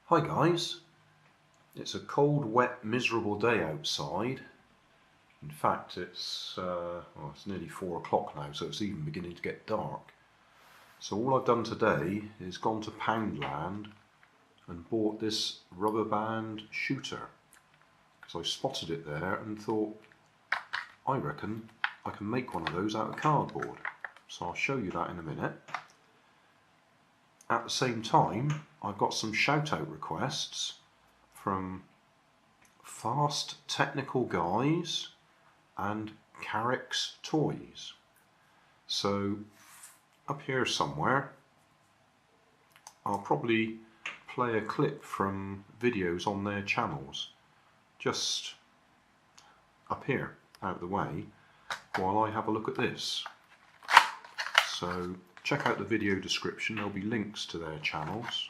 Hi guys, it's a cold, wet, miserable day outside. In fact, it's nearly 4 o'clock now, so it's even beginning to get dark. So all I've done today is gone to Poundland and bought this rubber band shooter, because I spotted it there and thought, I reckon I can make one of those out of cardboard. So I'll show you that in a minute. At the same time, I've got some shout-out requests from Fast Technical Guys and Carricks Toys. So up here somewhere, I'll probably play a clip from videos on their channels, just up here, out of the way, while I have a look at this. So check out the video description, there'll be links to their channels.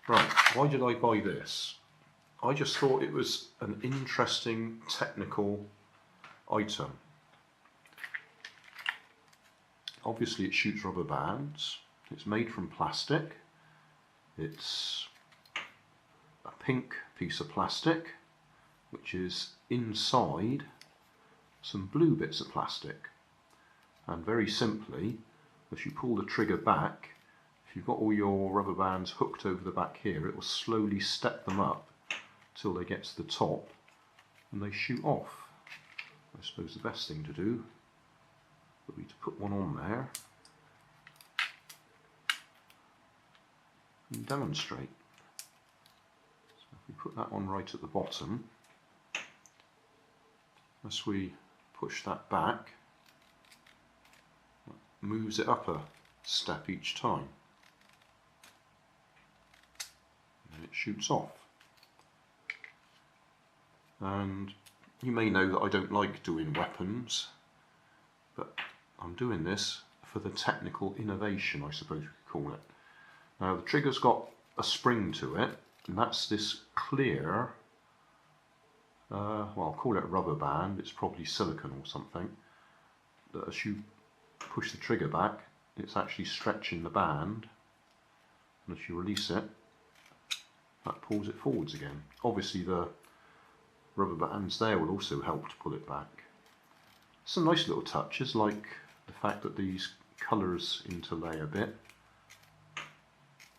Right, why did I buy this? I just thought it was an interesting technical item. Obviously it shoots rubber bands, it's made from plastic, it's a pink piece of plastic which is inside some blue bits of plastic. And very simply, as you pull the trigger back, if you've got all your rubber bands hooked over the back here, it will slowly step them up till they get to the top and they shoot off. I suppose the best thing to do would be to put one on there and demonstrate. So if we put that one right at the bottom, as we push that back, moves it up a step each time and it shoots off. And you may know that I don't like doing weapons, but I'm doing this for the technical innovation, I suppose you could call it. Now the trigger's got a spring to it, and that's this clear, well, I'll call it a rubber band, it's probably silicone or something, that as you push the trigger back, it's actually stretching the band, and as you release it, that pulls it forwards again. Obviously the rubber bands there will also help to pull it back. Some nice little touches, like the fact that these colours interlay a bit,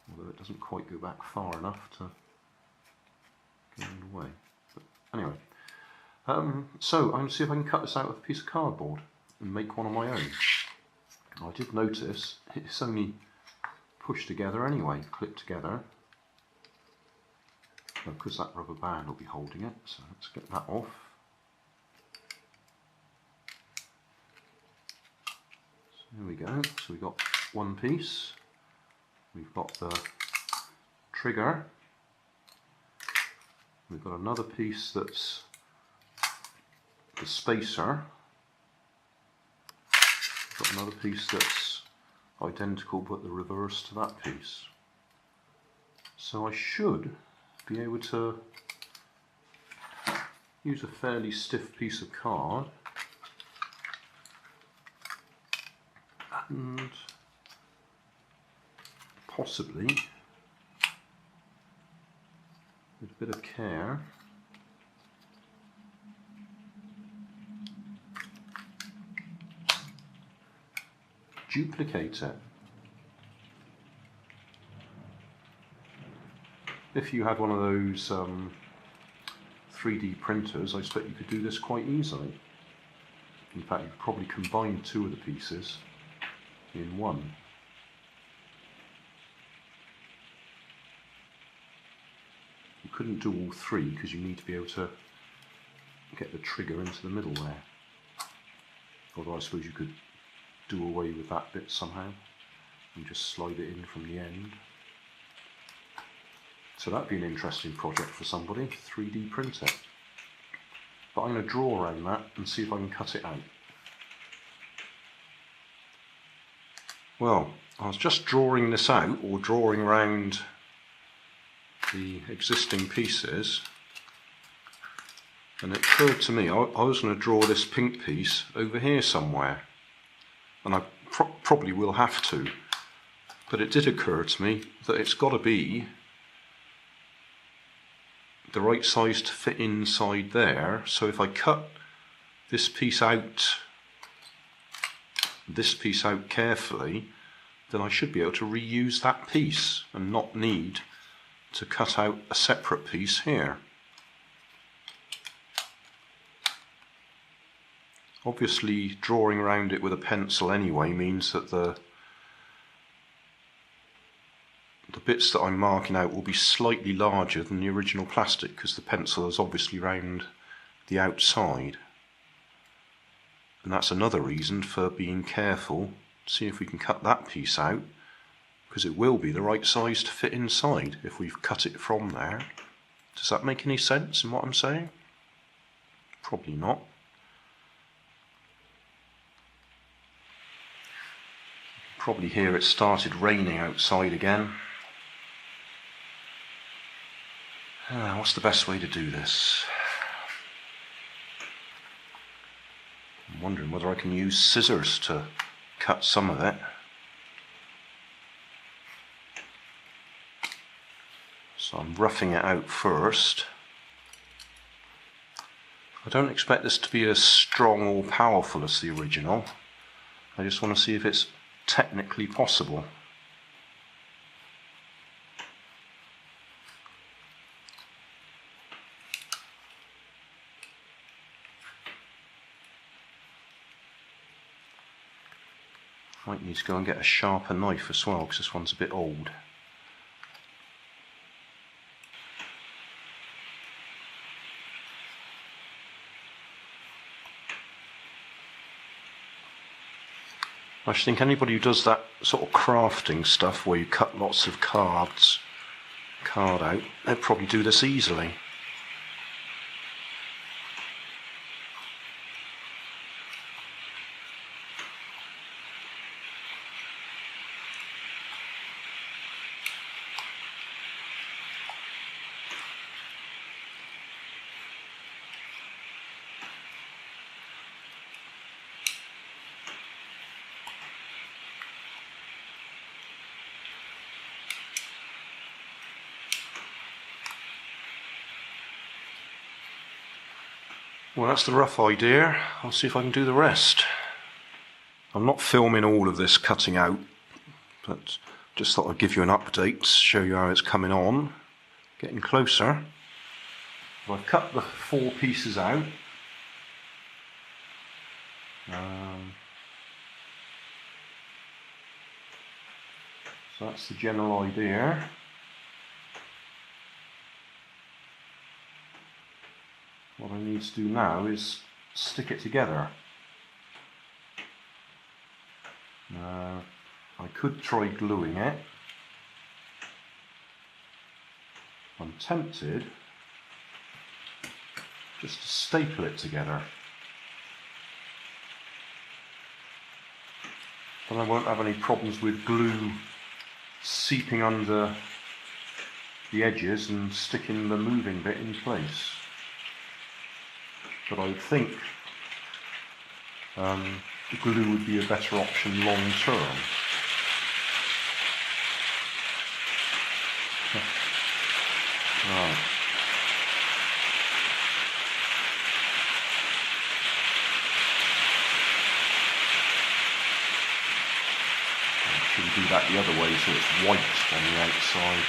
although it doesn't quite go back far enough to go in the way. But anyway, so I'm going to see if I can cut this out with a piece of cardboard and make one on my own. I did notice it's only pushed together anyway, clipped together, because that rubber band will be holding it, so let's get that off. So here we go, so we've got one piece, we've got the trigger, we've got another piece that's the spacer, we've got another piece that's identical but the reverse to that piece. So I should be able to use a fairly stiff piece of card and possibly, with a bit of care, duplicate it. If you had one of those 3D printers, I expect you could do this quite easily. In fact, you could probably combine two of the pieces in one. You couldn't do all three because you need to be able to get the trigger into the middle there. Although I suppose you could do away with that bit somehow and just slide it in from the end. So that'd be an interesting project for somebody, 3D print it. But I'm going to draw around that and see if I can cut it out. Well, I was just drawing this out, or drawing around the existing pieces, and it occurred to me I was going to draw this pink piece over here somewhere, and I probably will have to, But it did occur to me that it's got to be the right size to fit inside there. So if I cut this piece out carefully, then I should be able to reuse that piece and not need to cut out a separate piece here. Obviously drawing around it with a pencil anyway means that the bits that I'm marking out will be slightly larger than the original plastic, because the pencil is obviously round the outside. And that's another reason for being careful. See if we can cut that piece out, because it will be the right size to fit inside if we've cut it from there. Does that make any sense in what I'm saying? Probably not. Probably hear it started raining outside again. What's the best way to do this? I'm wondering whether I can use scissors to cut some of it. So I'm roughing it out first. I don't expect this to be as strong or powerful as the original. I just want to see if it's technically possible. Might need to go and get a sharper knife as well, because this one's a bit old. I should think anybody who does that sort of crafting stuff where you cut lots of card out, they'd probably do this easily. Well, that's the rough idea. I'll see if I can do the rest. I'm not filming all of this cutting out, but just thought I'd give you an update, show you how it's coming on. Getting closer. Well, I've cut the 4 pieces out. So that's the general idea. What I need to do now is stick it together. I could try gluing it. I'm tempted just to staple it together. Then I won't have any problems with glue seeping under the edges and sticking the moving bit in place. But I would think the glue would be a better option long term. Right. Should we do that the other way so it's white on the outside?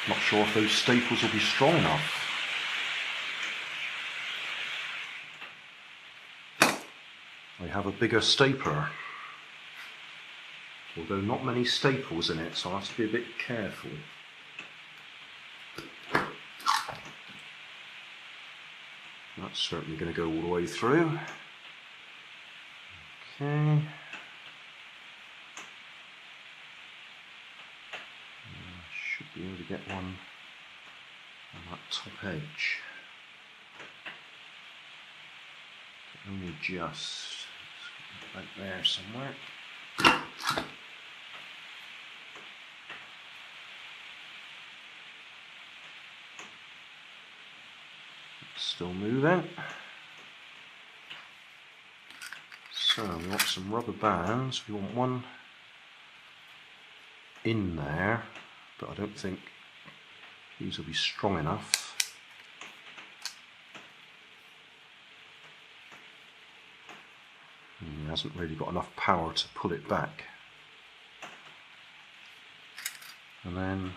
Not sure if those staples will be strong enough. I have a bigger stapler, although not many staples in it, so I have to be a bit careful. That's certainly going to go all the way through. Okay. Should be able to get one on that top edge. Only just. out there somewhere. Still moving. So we want some rubber bands. We want one in there, but I don't think these will be strong enough. He hasn't really got enough power to pull it back. And then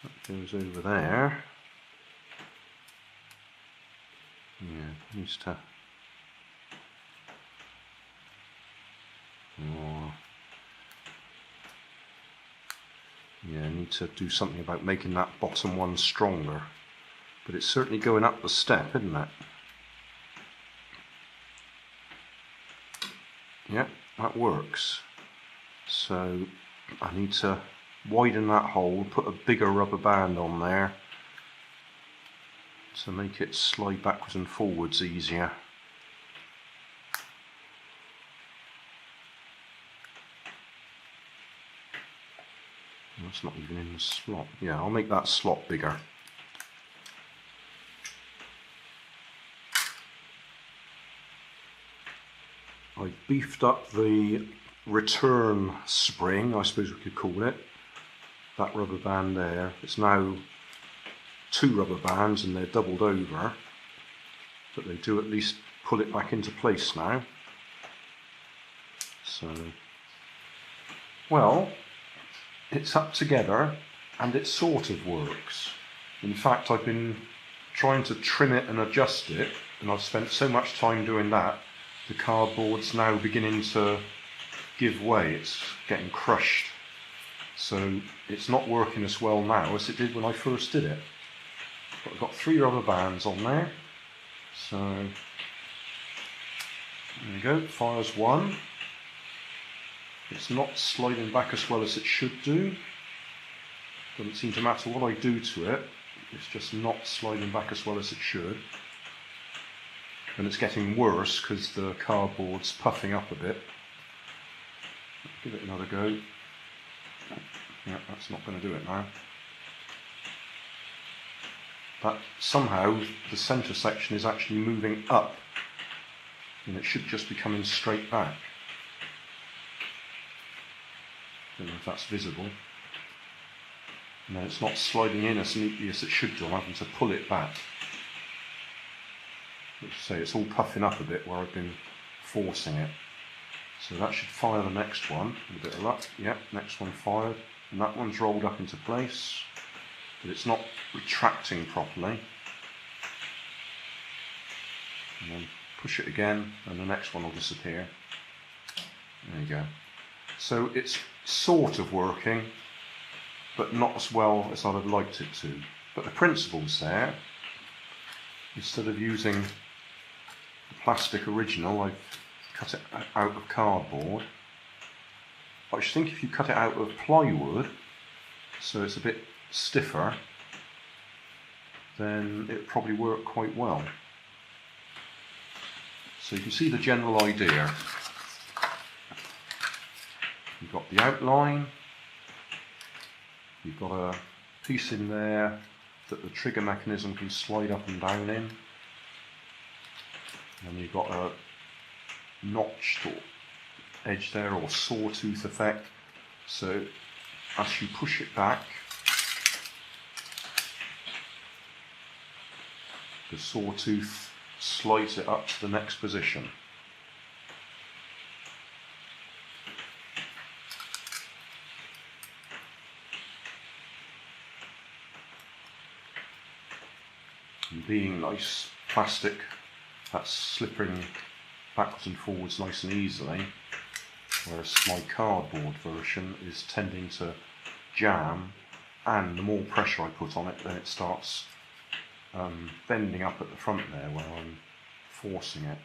that goes over there. Yeah, needs to. Oh. Yeah, need to do something about making that bottom one stronger. But it's certainly going up the step, isn't it? Yeah, that works. So I need to widen that hole, put a bigger rubber band on there to make it slide backwards and forwards easier. That's not even in the slot. Yeah, I'll make that slot bigger. I beefed up the return spring, I suppose we could call it. That rubber band there. It's now 2 rubber bands and they're doubled over, but they do at least pull it back into place now. So, well, it's up together and it sort of works. In fact, I've been trying to trim it and adjust it, and I've spent so much time doing that, the cardboard's now beginning to give way. It's getting crushed. So it's not working as well now as it did when I first did it. But I've got 3 rubber bands on there. So there we go, fires 1. It's not sliding back as well as it should do. Doesn't seem to matter what I do to it, it's just not sliding back as well as it should. And it's getting worse because the cardboard's puffing up a bit. Give it another go. Yeah, that's not going to do it now. But somehow the centre section is actually moving up, and it should just be coming straight back. Don't know if that's visible. No, it's not sliding in as neatly as it should do. I'm having to pull it back. Let's say it's all puffing up a bit where I've been forcing it. So that should fire the next one with a bit of luck. Yep, next one fired. And that one's rolled up into place, but it's not retracting properly. And then push it again and the next one will disappear. There you go. So it's sort of working, but not as well as I'd have liked it to. But the principle's there. Instead of using the plastic original, I've cut it out of cardboard. I should think if you cut it out of plywood, so it's a bit stiffer, then it'd probably work quite well. So you can see the general idea. You've got the outline, you've got a piece in there that the trigger mechanism can slide up and down in, and you've got a notched edge there, or sawtooth effect, so as you push it back, the sawtooth slides it up to the next position. And being nice plastic, that's slipping backwards and forwards nice and easily, whereas my cardboard version is tending to jam, and the more pressure I put on it, then it starts bending up at the front there where I'm forcing it.